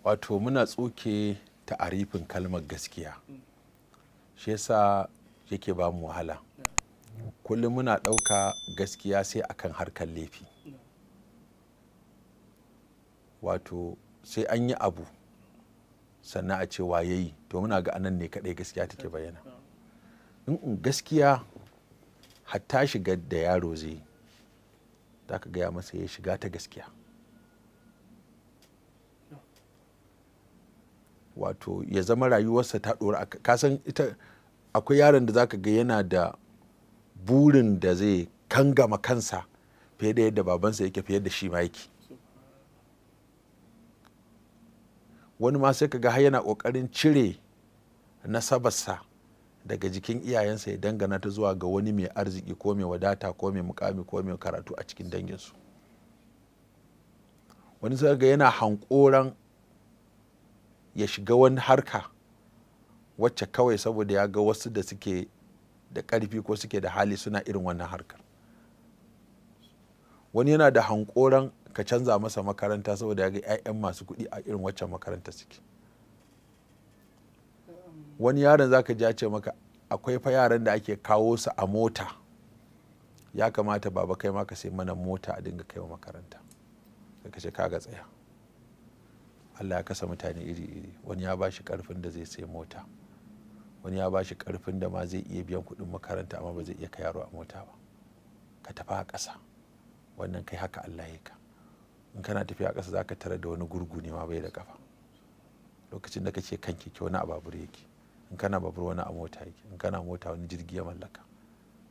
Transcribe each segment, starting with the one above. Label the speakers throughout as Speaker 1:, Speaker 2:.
Speaker 1: wato muna tsoke ta'arifin kalmar gaskiya, shi yasa yake ba mu wahala. Kullum muna ɗauka gaskiya sai akan harkar laifi, wato sai an yi abu sannan a ce waye yi, to muna ga anan ne kaɗai gaskiya take bayyana. In gaskiya hatta shiga da yaro zai za ka gaya masa ya shiga ta gaskiya, wato ya zama rayuwarsa ta ɗora. Kasan ita akwai yaron da za ka ga yana da burin da zai kangama kansa fiye da yadda babansa yake, fiye da shi ma yake. Wani ma sai ka ga har yana ƙoƙarin cire nasabarsa daga jikin iyayensa ya dangana ta zuwa ga wani mai arziki ko mai wadata ko mai mukami ko mai karatu a cikin danginsu. Wani sai ga yana hankoran ya shiga wani harka wacce kawai saboda ya ga wasu da suke da ƙarfi ko suke da hali suna irin wannan harkar. Wani yana da hankoran ka canza masa makaranta saboda ya ga 'ya'yan masu kuɗi a irin waccan makaranta suke. Wani yaron za ka ji ya ce maka akwai fa yaran da ake kawo su a mota, ya kamata baba kai ma ka sai mana mota a dinga kaiwa makaranta. Sai ka ce kaga tsaya, Allah ya kasa mutane iri-iri. Wani ya ba shi ƙarfin da zai sai mota, wani ya ba shi ƙarfin da ma zai iya biyan kuɗin makaranta amma ba zai iya kai yaro a mota ba. Ka tafi a ƙasa, wannan kai haka Allah ya ka. In kana tafiya a ƙasa za ka tarar da wani gurgu ne ma bai da ƙafa. Lokacin da kake kan keke wani a babur yake, in kana babur wani a mota yake, in kana mota wani jirgi ya mallaka.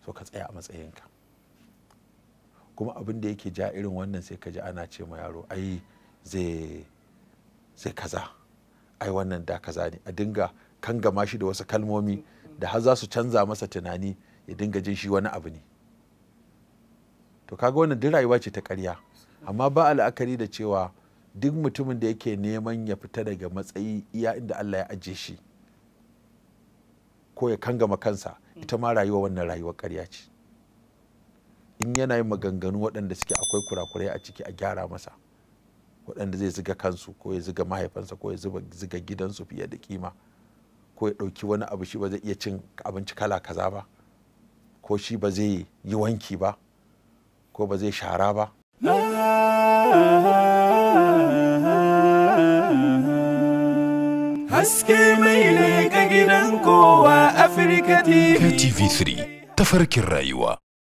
Speaker 1: So ka tsaya a matsayinka. Kuma abin da yake ja irin wannan sai ka ji ana ce ma yaro ai zai kaza, ai wannan da kaza ne, a dinga kangama shi da wasu kalmomi da har za su canza masa tunani ya dinga jin shi wani abu ne. To kaga wannan duk rayuwa ce ta ƙarya, amma ba a la'akari da cewa duk mutumin da yake neman ya fita daga matsayi iya inda Allah ya ajiye shi ko ya kangama kansa, ita ma rayuwa wannan rayuwar ƙarya ce. In yana yin maganganu waɗanda suke akwai kurakurai a ciki, a gyara masa, waɗanda zai ziga kansu ko ya ziga mahaifansa ko ya ziga gidansu fiye da kima, ko ya ɗauki wani abu shi ba zai iya cin abinci kala kaza ba, ko shi ba zai yi wanki ba, ko ba zai shara ba.
Speaker 2: Haske mai leƙa gidan kowa Afirka TV.
Speaker 3: TV3 tafarkin rayuwa.